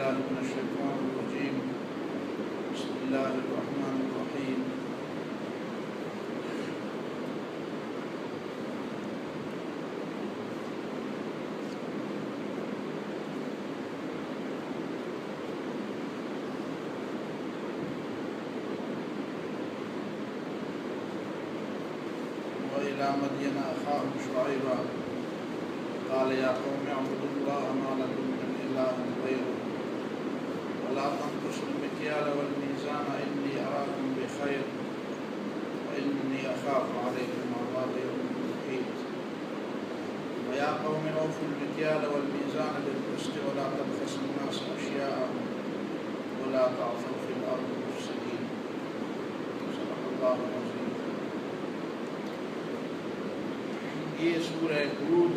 بالله من الشيطان الرجيم بسم الله الرحمن الرحيم وإلى مدين أخاهم شعيبا قال يا قوم اعبدوا الله ما لكم من إله غيره ولا تنقصوا المكيال والميزان إني أراكم بخير وإني أخاف عليكم عذاب يوم محيط ويا قوم أوفوا المكيال والميزان بالقسط ولا تبخسوا الناس أشياءهم ولا تعثوا في الأرض مفسدين صدق الله العظيم. یہ سورہ ہود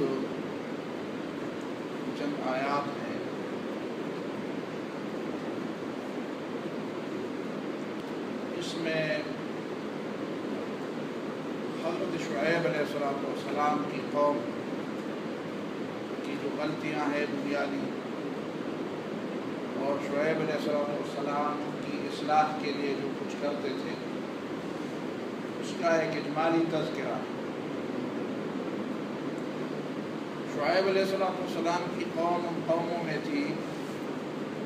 چند آیات ہیں. اس میں حضرت شعیب علیہ السلام کی قوم کی جو غلطیاں ہیں بنیادی اور شعیب علیہ السلام کی اصلاح کے لیے جو کچھ کرتے تھے اس کا ایک اجمالی تذکرہ. شعیب علیہ السلام کی قوم ان قوموں میں تھی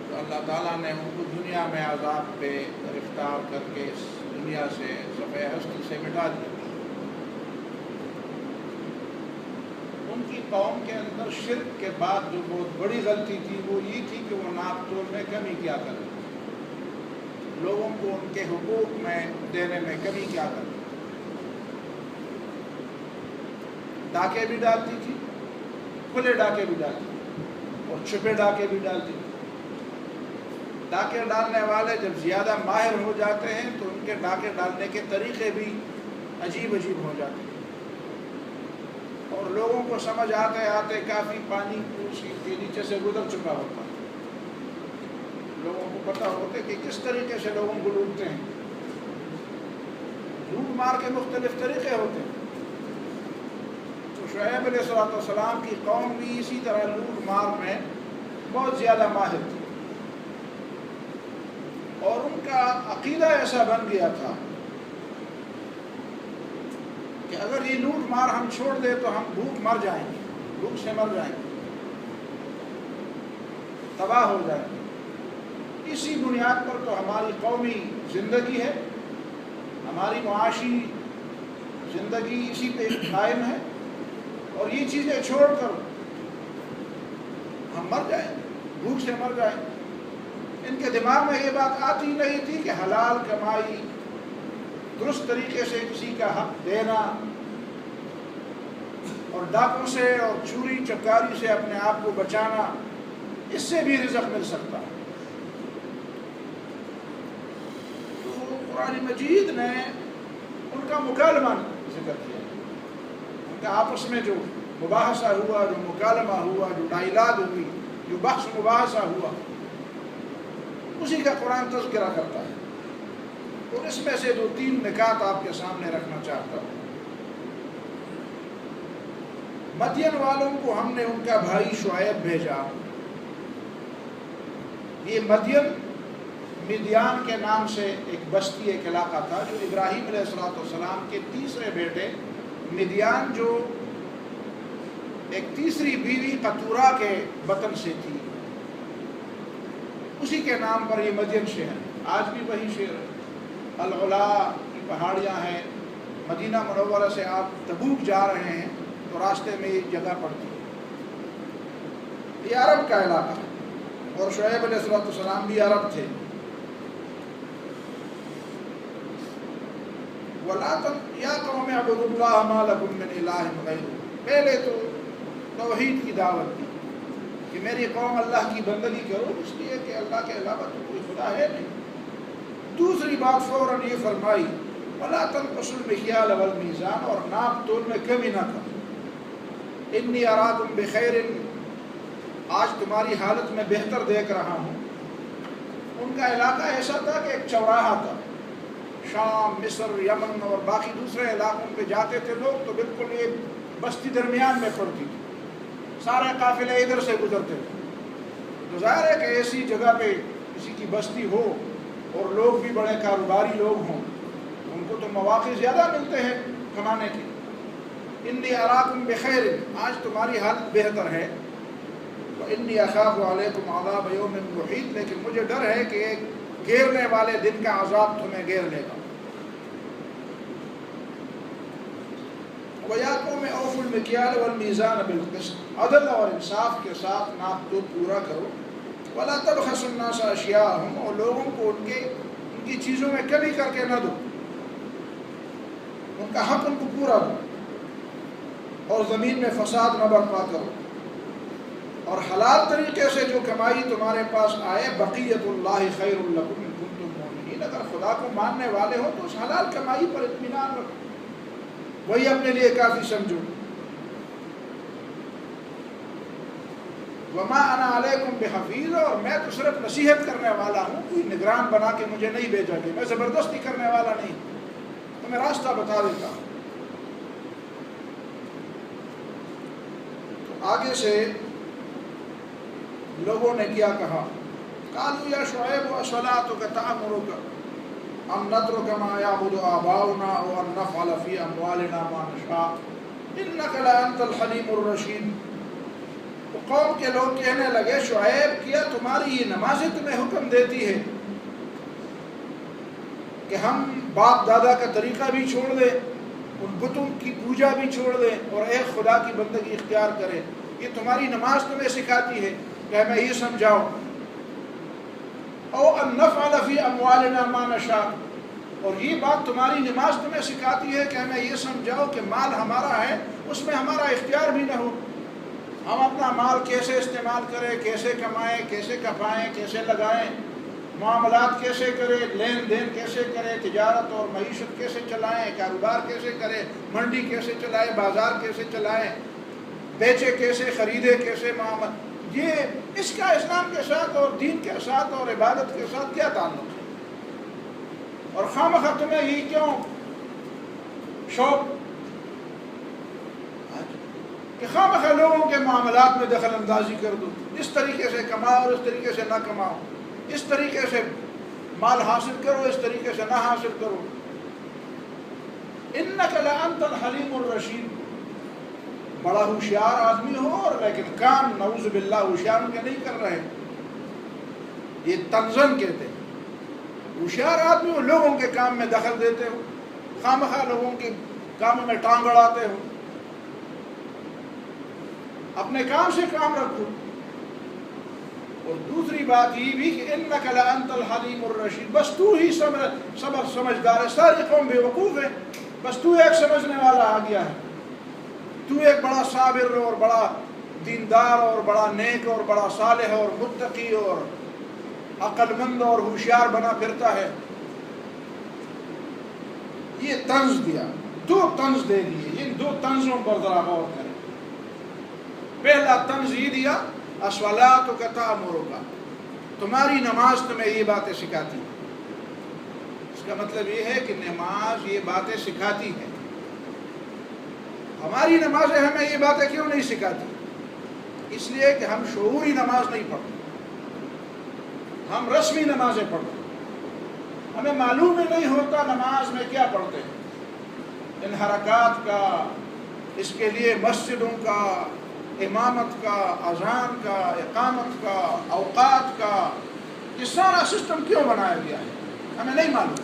تو اللہ تعالیٰ نے ان کو دنیا میں عذاب پہ گرفتار کر کے اس دنیا سے صفحہ ہستی سے مٹا دیا. ان کی قوم کے اندر شرک کے بعد جو بہت بڑی غلطی تھی وہ یہ تھی کہ وہ ناپ تول میں کمی کیا کرتے، لوگوں کو ان کے حقوق میں دینے میں کمی کیا کرتے. ڈاکے بھی ڈالتی تھی، کھلے ڈاکے بھی ڈالتے اور چھپے ڈاکے بھی ڈالتے. ڈاکے ڈالنے والے جب زیادہ ماہر ہو جاتے ہیں تو ان کے ڈاکے ڈالنے کے طریقے بھی عجیب عجیب ہو جاتے ہیں اور لوگوں کو سمجھ آتے آتے کافی پانی اس کے نیچے سے گزر چکا ہوتا ہے. لوگوں کو پتہ ہوتا ہے کہ کس طریقے سے لوگوں کو لوٹتے ہیں. لوٹ مار کے مختلف طریقے ہوتے ہیں. شعیب علیہ السلام کی قوم بھی اسی طرح لوٹ مار میں بہت زیادہ ماہر تھی اور ان کا عقیدہ ایسا بن گیا تھا کہ اگر یہ لوٹ مار ہم چھوڑ دیں تو ہم بھوک مر جائیں گے، بھوک سے مر جائیں گے، تباہ ہو جائیں گے. اسی بنیاد پر تو ہماری قومی زندگی ہے، ہماری معاشی زندگی اسی پہ قائم ہے اور یہ چیزیں چھوڑ کر ہم مر جائیں گے، بھوک سے مر جائیں گے. ان کے دماغ میں یہ بات آتی نہیں تھی کہ حلال کمائی، درست طریقے سے کسی کا حق دینا اور ڈاکوں سے اور چوری چکاری سے اپنے آپ کو بچانا، اس سے بھی رزق مل سکتا ہے. تو قرآن مجید نے ان کا مکالمہ ذکر کیا، آپس میں جو مباحثہ ہوا، جو مکالمہ ہوا، جو ڈائلاگ ہوئی، جو بحث مباحثہ ہوا، اسی کا قرآن تذکرہ کرتا ہے. اور اس میں سے 2-3 نکات آپ کے سامنے رکھنا چاہتا ہوں. مدین والوں کو ہم نے ان کا بھائی شعیب بھیجا. یہ مدیان کے نام سے ایک بستی، ایک علاقہ تھا جو ابراہیم علیہ السلام کے تیسرے بیٹے مدیان، جو ایک تیسری بیوی قطورہ کے بطن سے تھی، اسی کے نام پر یہ مدین شہر. آج بھی وہی شہر ہے. العلا کی پہاڑیاں ہیں. مدینہ منورہ سے آپ تبوک جا رہے ہیں تو راستے میں یہ جگہ پڑتی ہے. یہ عرب کا علاقہ ہے اور شعیب علیہ السلام بھی عرب تھے. یا قوم اعبدوا اللہ ما لکم من الہ غیرہ. پہلے تو توحید کی دعوت دی کہ میری قوم اللہ کی بندگی کرو، اس لیے کہ اللہ کے علاوہ تو کوئی خدا ہے نہیں. دوسری بات فوراً یہ فرمائی وَلَا تَنْقُصُوا الْمِكْيَالَ وَالْمِيزَانَ، اور ناپ تول میں کمی نہ کرو. اِنِّي أَرَاكُمْ بِخَيْرٍ، آج تمہاری حالت میں بہتر دیکھ رہا ہوں. ان کا علاقہ ایسا تھا کہ ایک چوراہا تھا. شام، مصر، یمن اور باقی دوسرے علاقوں پہ جاتے تھے لوگ تو بالکل یہ بستی درمیان میں پڑتی تھی. سارے قافلے ادھر سے گزرتے تھے. جو تو ظاہر ہے کہ ایسی جگہ پہ کسی کی بستی ہو اور لوگ بھی بڑے کاروباری لوگ ہوں، ان کو تو مواقع زیادہ ملتے ہیں کمانے کے۔ انی اراکم بخیر، آج تمہاری حالت بہتر ہے، وانی اخاف علیکم عذاب یوم محیط، لیکن مجھے ڈر ہے کہ ایک گھیرنے والے دن کا عذاب تمہیں گھیر لے گا۔ وَيَا قَوْمِ أَوْفُوا الْمِكْيَالَ وَالْمِيزَانَ بِالْقِسْطِ، عدل اور انصاف کے ساتھ ناپ تو پورا کرو۔ وَلَا تَبْخَسُوا النَّاسَ أَشْيَاءَهُمْ، اور لوگوں کو ان کی چیزوں میں کمی کر کے نہ دو، ان کا حق ان کو پورا دو، اور زمین میں فساد نہ برپا کرو، اور حلال طریقے سے جو کمائی تمہارے پاس آئے، بقیت اللہ خیر لکم ان کنتم مؤمنین، اگر خدا کو ماننے والے ہو تو اس حلال کمائی پر اطمینان رکھو، وہی اپنے لیے کافی سمجھو۔ وما انا علیکم بحفیظ، اور میں تو صرف نصیحت کرنے والا ہوں، کوئی نگران بنا کے مجھے نہیں بھیجا کہ میں زبردستی کرنے والا نہیں، تو میں راستہ بتا دیتا ہوں۔ تو آگے سے لوگوں نے کیا کہا، قالوا یا شعیب اصلاۃک تأمرک ان نترک ما یعبد آباؤنا او ان نفعل فی اموالنا ما نشاء انک لانت الحلیم الرشید۔ تو قوم کے لوگ کہنے لگے، شعیب کیا تمہاری یہ نمازیں تمہیں حکم دیتی ہے کہ ہم باپ دادا کا طریقہ بھی چھوڑ دیں، ان بتوں کی پوجا بھی چھوڑ دیں اور ایک خدا کی بندگی اختیار کریں؟ یہ تمہاری نماز تمہیں سکھاتی ہے کہ ہمیں یہ سمجھاؤ، او ان نفعل فی اموالنا ما نشاء، اور یہ بات تمہاری نماز تمہیں سکھاتی ہے کہ ہمیں یہ سمجھاؤ کہ مال ہمارا ہے، اس میں ہمارا اختیار بھی نہ ہو، ہم اپنا مال کیسے استعمال کریں، کیسے کمائیں، کیسے کھپائیں، کیسے لگائیں، معاملات کیسے کریں، لین دین کیسے کریں، تجارت اور معیشت کیسے چلائیں، کاروبار کیسے کریں، منڈی کیسے چلائیں، بازار کیسے چلائیں، بیچے کیسے، خریدے کیسے، معاملات، یہ اس کا اسلام کے ساتھ اور دین کے ساتھ اور عبادت کے ساتھ کیا تعلق ہے؟ اور خواہ تمہیں یہ کیوں شوق کہ خواہ لوگوں کے معاملات میں دخل اندازی کر دو، اس طریقے سے کماؤ اور اس طریقے سے نہ کماؤ، اس طریقے سے مال حاصل کرو، اس طریقے سے نہ حاصل کرو۔ انک لانت الحلیم الرشید، بڑا ہوشیار آدمی ہو اور لیکن کام نعوذ باللہ ہوشیار کے نہیں کر رہے، یہ تنزن کہتے ہیں۔ ہوشیار آدمی ہو، لوگوں کے کام میں دخل دیتے ہو، خواہ لوگوں کے کاموں میں ٹانگ اڑاتے ہو، اپنے کام سے کام رکھو۔ اور دوسری بات یہ بھی کہ انک لانت الحلیم الرشید، بس تو ہی صبر سمجھدار ہے، ساری قوم بے وقوف ہے، بس تو ایک سمجھنے والا آ گیا ہے، تو ایک بڑا صابر اور بڑا دیندار اور بڑا نیک اور بڑا صالح اور متقی اور عقل مند اور ہوشیار بنا پھرتا ہے۔ یہ طنز دیا، دو طنز دے دیے، ان دو طنزوں پر ذرا غور کریں۔ پہلا طنز یہ دیا، الصلاۃ تأمرک، تمہاری نماز تمہیں یہ باتیں سکھاتی ہے۔ اس کا مطلب یہ ہے کہ نماز یہ باتیں سکھاتی ہے۔ ہماری نمازیں ہمیں یہ باتیں کیوں نہیں سکھاتی؟ اس لیے کہ ہم شعوری نماز نہیں پڑھتے، ہم رسمی نمازیں پڑھتے ہیں، ہمیں معلوم ہی نہیں ہوتا نماز میں کیا پڑھتے ہیں، ان حرکات کا، اس کے لیے مسجدوں کا، امامت کا، اذان کا، اقامت کا، اوقات کا، یہ سارا سسٹم کیوں بنایا گیا ہے، ہمیں نہیں معلوم۔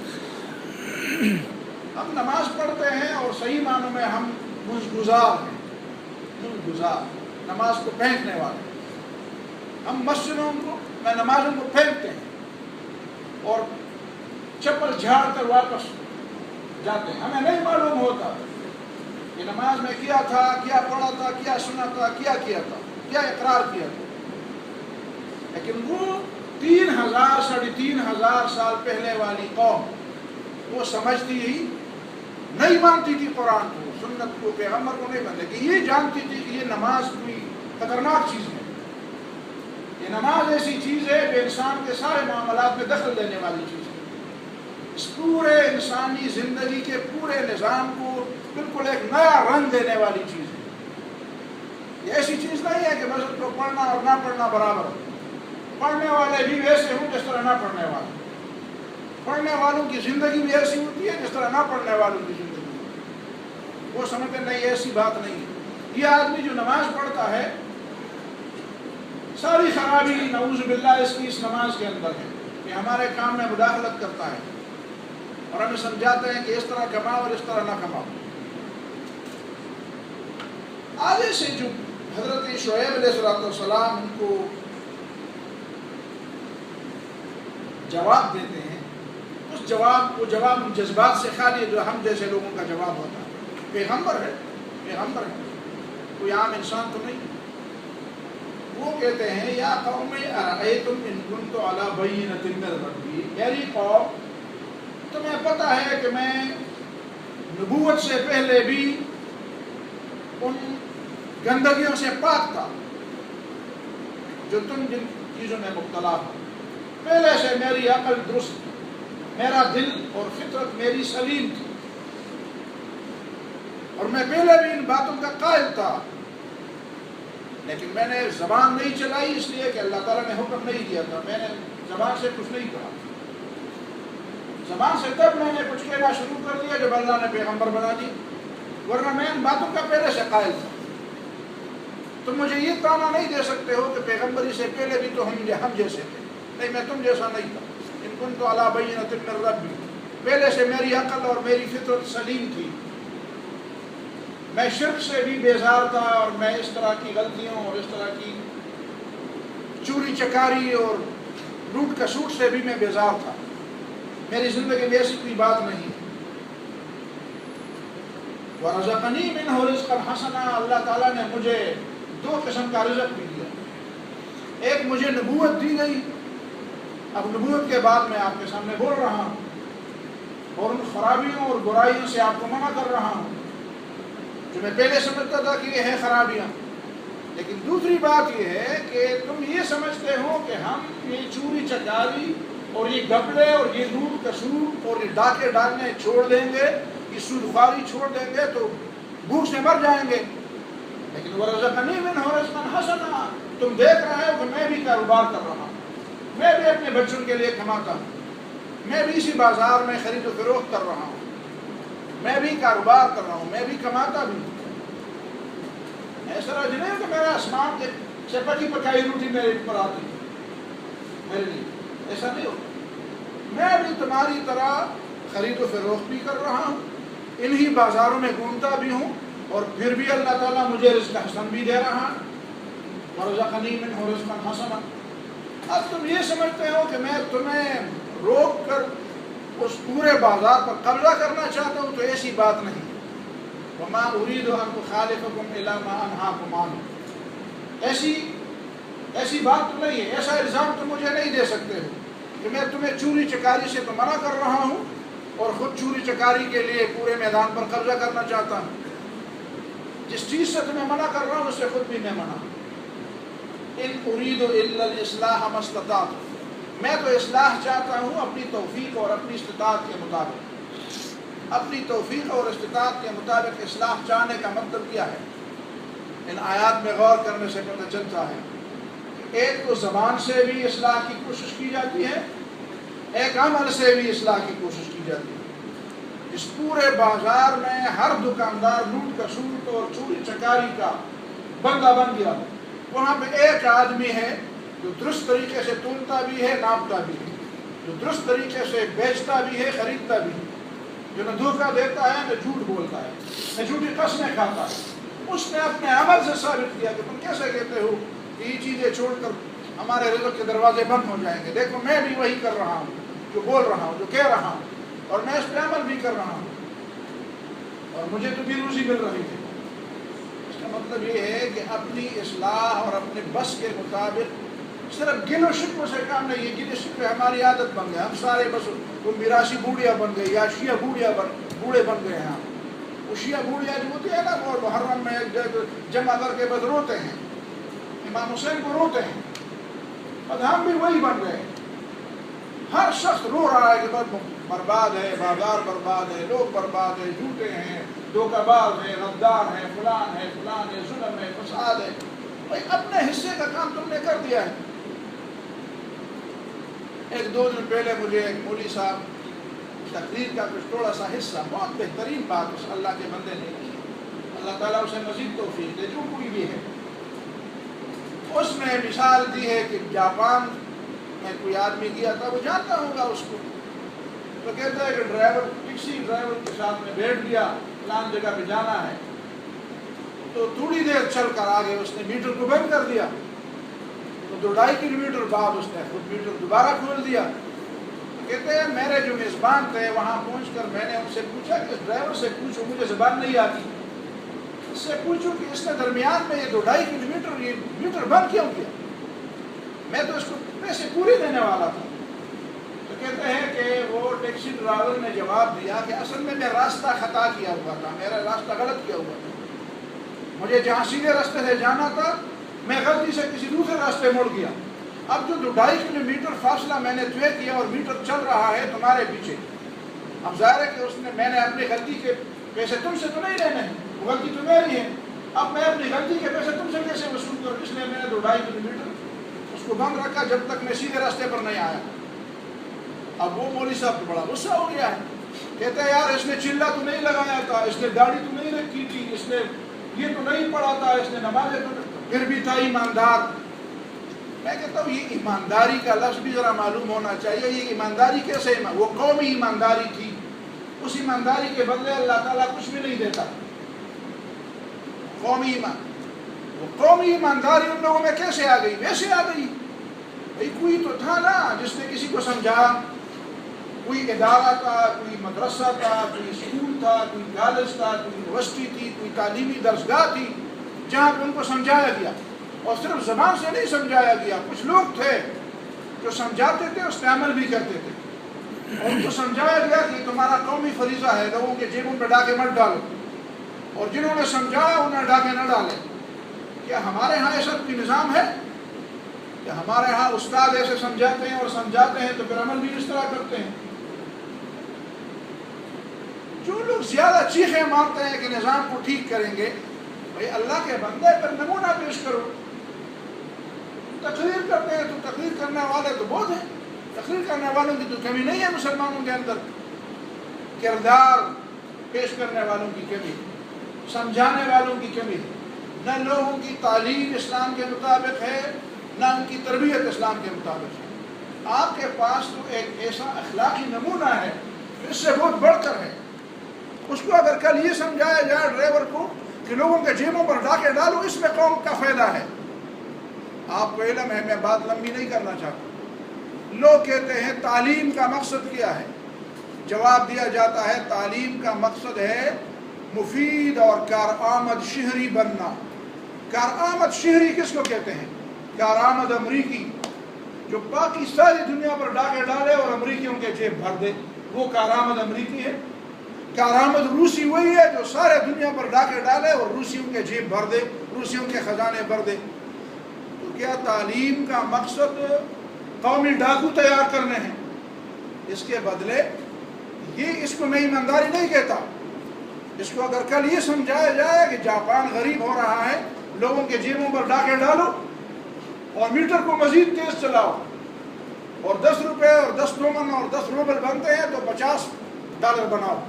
ہم نماز پڑھتے ہیں اور صحیح معنوں میں ہم منگزار ہیں، منگزار، نماز کو پھینکنے والے۔ ہم مسجدوں کو میں نمازوں کو پھینکتے ہیں اور چپل جھاڑ کر واپس جاتے ہیں، ہمیں نہیں معلوم ہوتا کہ نماز میں کیا تھا، کیا پڑھا تھا، کیا سنا تھا، کیا کیا تھا، کیا اقرار کیا تھا۔ لیکن وہ 3000 ساڑھے 3000 سال پہلے والی قوم وہ سمجھتی ہی نہیں، مانتی تھی قرآن کو، سنت کو، پیغمبر کو نہیں مانتی، لیکن یہ جانتی تھی کہ یہ نماز کوئی خطرناک چیز ہے، یہ نماز ایسی چیز ہے جو انسان کے سارے معاملات میں دخل دینے والی چیز ہے، اس پورے انسانی زندگی کے پورے نظام کو بالکل ایک نیا رنگ دینے والی چیز ہے۔ یہ ایسی چیز نہیں ہے کہ مسجد کو پڑھنا اور نہ پڑھنا برابر، والے بھی ویسے ہوں جس طرح نہ پڑھنے والے. پڑھنے والوں کی زندگی بھی ایسی ہوتی ہے جس طرح نہ پڑھنے والوں کی زندگی. وہ سمجھتے نہیں ایسی بات نہیں ہے. یہ آدمی جو نماز پڑھتا ہے ساری خرابی نعوذ باللہ اس کی اس نماز کے اندر ہے کہ ہمارے کام میں مداخلت کرتا ہے اور ہمیں سمجھاتے ہیں کہ اس طرح کماؤ اور اس طرح نہ کماؤ. آگے سے جو حضرت شعیب علیہ السلام ان کو جواب دیتے ہیں اس وہ جواب جذبات سے خالی ہے جو ہم جیسے لوگوں کا جواب ہوتا ہے. پیغمبر ہے کوئی عام انسان تو نہیں. وہ کہتے ہیں یا قوم ارأیتم ان کنت علی بینۃ من ربی، میری قوم تمہیں پتہ ہے کہ میں نبوت سے پہلے بھی ان گندگیوں سے پاک تھا جو تم جن چیزوں میں مبتلا ہو. پہلے سے میری عقل درست تھی، میرا دل اور فطرت میری سلیم تھی اور میں پہلے بھی ان باتوں کا قائل تھا، لیکن میں نے زبان نہیں چلائی اس لیے کہ اللہ تعالیٰ نے حکم نہیں دیا تھا. میں نے زبان سے کچھ نہیں کہا. زبان سے تب میں نے کچھ کہنا شروع کر دیا جب اللہ نے پیغمبر بنا دی، ورنہ میں ان باتوں کا پہلے سے قائل تھا. تم مجھے یہ تانا نہیں دے سکتے ہو کہ پیغمبری سے پہلے بھی تو ہم جیسے تھے. نہیں، میں تم جیسا نہیں تھا. ان کنت علی بینۃ من ربی، پہلے سے میری عقل اور میری فطرت سلیم تھی. میں شرک سے بھی بیزار تھا اور میں اس طرح کی غلطیوں اور اس طرح کی چوری چکاری اور لوٹ کسوٹ سے بھی میں بیزار تھا. میری زندگی میں ایسی کوئی بات نہیں. وَرَزَقَنِي مِنْهُ رِزْقًا حَسَنًا، اللہ تعالیٰ نے مجھے 2 قسم کا رزق بھی دیا. ایک مجھے نبوت دی گئی. اب نبوت کے بعد میں آپ کے سامنے بول رہا ہوں اور ان خرابیوں اور برائیوں سے آپ کو منع کر رہا ہوں جو میں پہلے سمجھتا تھا کہ یہ ہے خرابیاں. لیکن دوسری بات یہ ہے کہ تم یہ سمجھتے ہو کہ ہم یہ چوری چکاری اور یہ گھپلے اور یہ لوٹ کسوٹ اور یہ ڈاکے ڈالنے چھوڑ دیں گے، یہ سودخواری چھوڑ دیں گے تو بھوک سے مر جائیں گے. لیکن وَرَزَقَنِي مِنْهُ رِزْقًا حَسَنًا، تم دیکھ رہے ہو کہ میں بھی کاروبار کر رہا ہوں، میں بھی اپنے بچوں کے لیے کماتا ہوں، میں بھی اسی بازار میں خرید و فروخت کر رہا ہوں، میں بھی کاروبار کر رہا ہوں، میں بھی کماتا بھی ہوں. ایسا راج نہیں ہے کہ میرا آسمان سے پکی پکائی روٹی میرے اوپر آتی میرے لیے، ایسا نہیں ہوتا. میں بھی تمہاری طرح خرید و فروخت بھی کر رہا ہوں، انہی بازاروں میں گھومتا بھی ہوں اور پھر بھی اللہ تعالیٰ مجھے رزق حسن بھی دے رہا ہے. وَرَزَقَنِي مِنْهُ رِزْقًا حَسَنًا. اب تم یہ سمجھتے ہو کہ میں تمہیں روک کر اس پورے بازار پر قبضہ کرنا چاہتا ہوں، تو ایسی بات نہیں. وَمَا أُرِيدُ أَنْ أُخَالِفَكُمْ إِلَىٰ مَا أَنْهَاكُمْ عَنْهُ. ایسی بات تو نہیں ہے، ایسا الزام تم مجھے نہیں دے سکتے ہو کہ میں تمہیں چوری چکاری سے تو منع کر رہا ہوں اور خود چوری چکاری کے لیے پورے میدان پر قبضہ کرنا چاہتا ہوں. جس چیز سے تمہیں منع کر رہا ہوں اس سے خود بھی میں منع. ان اريد الا الاصلاح ما استطعت، میں تو اصلاح چاہتا ہوں اپنی توفیق اور اپنی استطاعت کے مطابق. اپنی توفیق اور استطاعت کے مطابق اصلاح چاہنے کا مطلب کیا ہے؟ ان آیات میں غور کرنے سے پتہ چلتا ہے کہ ایک تو زبان سے بھی اصلاح کی کوشش کی جاتی ہے، ایک عمل سے بھی اصلاح کی کوشش کی جاتی ہے. اس پورے بازار میں ہر دکاندار لوٹ کسوٹ اور چوری چکاری کا بندہ بن گیا. وہاں پہ ایک آدمی ہے جو درست طریقے سے تولتا بھی ہے، ناپتا بھی ہے، جو درست طریقے سے بیچتا بھی ہے، خریدتا بھی ہے، جو نہ دھوکہ دیتا ہے نہ جھوٹ بولتا ہے نہ جھوٹی قسمیں کھاتا ہے. اس نے اپنے عمل سے ثابت کیا کہ تم کیسے کہتے ہو کہ یہ چیزیں چھوڑ کر ہمارے رزق کے دروازے بند ہو جائیں گے. دیکھو میں بھی وہی کر رہا ہوں جو بول رہا ہوں، جو کہہ رہا ہوں، اور میں اس پہ عمل بھی کر رہا ہوں اور مجھے تو بھی روزی مل رہی ہے. اس کا مطلب یہ ہے کہ اپنی اصلاح اور اپنے بس کے مطابق صرف گن و شکو سے کام نہیں. یہ گن و شکو ہماری عادت بن گیا. ہم سارے بس وہ میراثی بوڑھیا بن گئے یا شیعہ بوڑھے بن گئے ہیں. وہ شیعہ بوڑھیا جو ہوتی ہے نا، وہ محرم میں جمع کر کے بس روتے ہیں، امام حسین کو روتے ہیں. بس ہم بھی وہی بن گئے. ہر شخص رو رہا ہے کہ بس برباد ہے، بازار برباد ہے، لوگ برباد ہے، جھوٹے ہیں، دھوکہ باز ہے، غدار ہے، فلان ہے، ظلم ہے، فساد ہے. بھائی اپنے حصے کا کام تم نے کر دیا ہے. ایک دو دن پہلے مجھے ایک مولوی صاحب تقریر کا کچھ تھوڑا سا حصہ، بہت بہترین بات اس اللہ کے بندے نے کی، اللہ تعالیٰ اسے مزید توفیق دے جو کوئی بھی ہے. اس میں مثال دی ہے کہ جاپان میں کوئی آدمی گیا تھا، وہ جانتا ہوگا اس کو، تو کہتا ہے کہ ڈرائیور ٹیکسی ڈرائیور کے ساتھ میں بیٹھ گیا، فلان جگہ پہ جانا ہے، تو تھوڑی دیر چل کر آگے اس نے میٹر کو بند کر دیا، تو 2.5 کلومیٹر بعد اس نے خود میٹر دوبارہ کھول دیا. کہتے ہیں میرے جو میزبان تھے وہاں پہنچ کر میں نے ان سے پوچھا کہ اس ڈرائیور سے پوچھو، مجھے زبان نہیں آتی، اس سے پوچھو کہ اس نے درمیان میں یہ 2.5 کلومیٹر یہ میٹر بند کیوں کیا، میں تو اس کو پیسے پورے دینے والا تھا. تو کہتے ہیں کہ وہ ٹیکسی ڈرائیور نے جواب دیا کہ اصل میں راستہ خطا کیا ہوا تھا، میرا راستہ غلط کیا ہوا تھا، مجھے جہاں سیدھے راستے سے جانا تھا میں غلطی سے کسی دوسرے راستے مڑ گیا. اب جو 2.5 کلومیٹر فاصلہ میں نے طے کیا اور میٹر چل رہا ہے تمہارے پیچھے، اب ظاہر ہے کہ میں نے اپنی غلطی کے پیسے تم سے تو نہیں لینے ہیں، وہ غلطی تو میری ہے، اب میں اپنی غلطی کے پیسے تم سے کیسے وصول کروں، اس لیے میں نے 2.5 کلومیٹر اس کو بند رکھا جب تک میں سیدھے راستے پر نہیں آیا. اب وہ مولوی صاحب تو بڑا غصہ ہو گیا ہے، کہتے ہیں یار اس نے چلا تو نہیں لگایا تھا، اس نے داڑھی تو نہیں رکھی تھی، اس نے یہ تو نہیں پڑھا تھا، اس نے نمازیں تو پھر بھی تھا ایماندار. میں کہتا ہوں یہ ایمانداری کا لفظ بھی ذرا معلوم ہونا چاہیے. یہ ایمانداری کیسے؟ وہ قومی ایمانداری تھی، اس ایمانداری کے بدلے اللہ تعالیٰ کچھ بھی نہیں دیتا. وہ قومی ایمانداری ان لوگوں میں کیسے آ گئی؟ ویسے آ گئی بھئی کوئی تو تھا نا جس نے کسی کو سمجھا، کوئی ادارہ تھا، کوئی مدرسہ تھا، کوئی اسکول تھا، کوئی کالج تھا، کوئی یونیورسٹی تھی، کوئی تعلیمی درسگاہ تھی جہاں پہ ان کو سمجھایا گیا. اور صرف زبان سے نہیں سمجھایا گیا، کچھ لوگ تھے جو سمجھاتے تھے اس پہ عمل بھی کرتے تھے، اور ان کو سمجھایا گیا کہ تمہارا قومی فریضہ ہے لوگوں کے جیبوں پہ ڈاکے مت ڈالو، اور جنہوں نے سمجھایا انہیں ڈاکے نہ ڈالیں. کیا ہمارے ہاں ایسا کوئی نظام ہے کہ ہمارے ہاں استاد ایسے سمجھاتے ہیں اور سمجھاتے ہیں تو پھر عمل بھی اس طرح کرتے ہیں؟ جو لوگ زیادہ چیخیں مارتے ہیں کہ نظام کو ٹھیک کریں گے، بھئی اللہ کے بندے پر نمونہ پیش کرو. تقریر کرتے ہیں تو تقریر کرنے والے تو بہت ہیں، تقریر کرنے والوں کی تو کمی نہیں ہے مسلمانوں کے اندر، کردار پیش کرنے والوں کی کمی، سمجھانے والوں کی کمی، نہ لوگوں کی تعلیم اسلام کے مطابق ہے نہ ان کی تربیت اسلام کے مطابق ہے. آپ کے پاس تو ایک ایسا اخلاقی نمونہ ہے جو اس سے بہت بڑھ کر ہے. اس کو اگر کل یہ سمجھایا جائے ڈرائیور کو کہ لوگوں کے جیبوں پر ڈاکے ڈالو، اس میں قوم کا فائدہ ہے. آپ کو علم ہے، میں بات لمبی نہیں کرنا چاہتا. لوگ کہتے ہیں تعلیم کا مقصد کیا ہے؟ جواب دیا جاتا ہے تعلیم کا مقصد ہے مفید اور کارآمد شہری بننا. کارآمد شہری کس کو کہتے ہیں؟ کارآمد امریکی جو باقی ساری دنیا پر ڈاکے ڈالے اور امریکیوں کے جیب بھر دے، وہ کارآمد امریکی ہے. کارآمد روسی وہی ہے جو سارے دنیا پر ڈاکے ڈالے اور روسیوں کے جیب بھر دے، روسیوں کے خزانے بھر دے. تو کیا تعلیم کا مقصد قومی ڈاکو تیار کرنے ہیں؟ اس کے بدلے اس کو میں ایمانداری نہیں کہتا. اس کو اگر کل یہ سمجھایا جائے کہ جاپان غریب ہو رہا ہے، لوگوں کے جیبوں پر ڈاکے ڈالو اور میٹر کو مزید تیز چلاؤ، اور 10 روپے اور 10 تومن اور 10 روبل بنتے ہیں تو $50 بناؤ،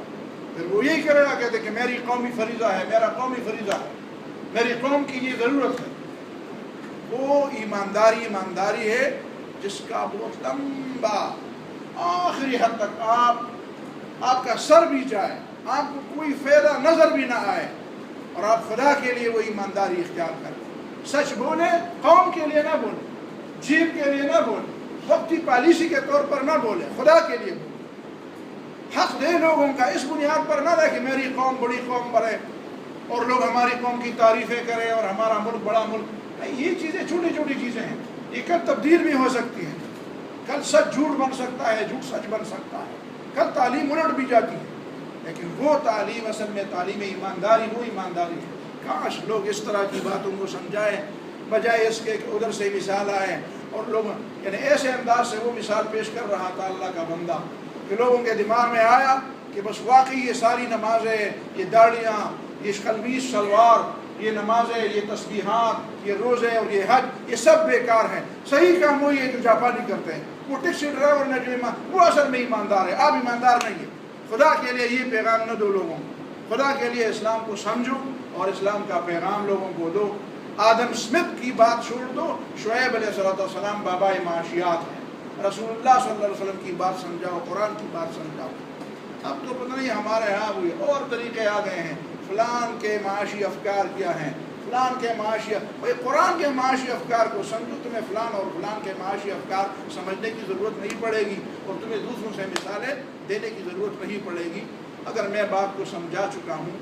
پھر وہ یہی کرے گا، کہتے کہ میری قومی فریضہ ہے، میرا قومی فریضہ ہے، میری قوم کی یہ ضرورت ہے. وہ ایمانداری ہے جس کا بہت لمبا آخری حد تک آپ کا سر بھی جائے، آپ کو کوئی فائدہ نظر بھی نہ آئے، اور آپ خدا کے لیے وہ ایمانداری اختیار کریں. سچ بولیں، قوم کے لیے نہ بولیں، جیب کے لیے نہ بولیں، وقتی پالیسی کے طور پر نہ بولیں، خدا کے لیے بولیں. حق دے لوگوں کا، اس بنیاد پر نہ دے کہ میری قوم بڑی قوم بڑھے اور لوگ ہماری قوم کی تعریفیں کریں اور ہمارا ملک بڑا ملک. نہیں، یہ چیزیں چھوٹی چھوٹی چیزیں ہیں، یہ کل تبدیل بھی ہو سکتی ہیں. کل سچ جھوٹ بن سکتا ہے، جھوٹ سچ بن سکتا ہے، کل تعلیم الٹ بھی جاتی ہے. لیکن وہ تعلیم اصل میں تعلیم ایمانداری، وہ ایمانداری ہے. کاش لوگ اس طرح کی باتوں کو سمجھائیں، بجائے اس کے کہ ادھر سے مثال آئے اور لوگ یعنی ایسے انداز سے وہ مثال پیش کر رہا تھا اللہ کا بندہ کہ لوگوں کے دماغ میں آیا کہ بس واقعی یہ ساری نمازیں، یہ داڑیاں، یہ قلبی شلوار، یہ نمازیں، یہ تسبیحات، یہ روزے اور یہ حج، یہ سب بیکار ہیں۔ صحیح کام وہی ہے جو جاپانی کرتے ہیں۔ وہ ٹیکسی ڈرائیور نے جو وہ اصل میں ایماندار ہے، آپ ایماندار نہیں ہیں۔ خدا کے لیے یہ پیغام نہ دو لوگوں کو، خدا کے لیے اسلام کو سمجھو اور اسلام کا پیغام لوگوں کو دو۔ آدم اسمتھ کی بات چھوڑ دو، شعیب علیہ السلام بابا معاشیات ہیں، رسول اللہ صلی اللہ علیہ وسلم کی بات سمجھاؤ، قرآن کی بات سمجھاؤ۔ اب تو پتہ نہیں ہمارے ہاں ہوئے اور طریقے آ گئے ہیں، فلان کے معاشی افکار کیا ہیں، فلان کے معاشی بھائی قرآن کے معاشی افکار کو سمجھو، تمہیں فلان اور فلان کے معاشی افکار سمجھنے کی ضرورت نہیں پڑے گی اور تمہیں دوسروں سے مثالیں دینے کی ضرورت نہیں پڑے گی۔ اگر میں بات کو سمجھا چکا ہوں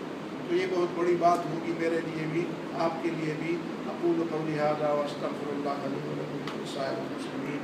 تو یہ بہت بڑی بات ہوگی میرے لیے بھی، آپ کے لیے بھی۔ اقول قولی ھذا واستغفر اللہ لی ولکم ولسائر المسلمین۔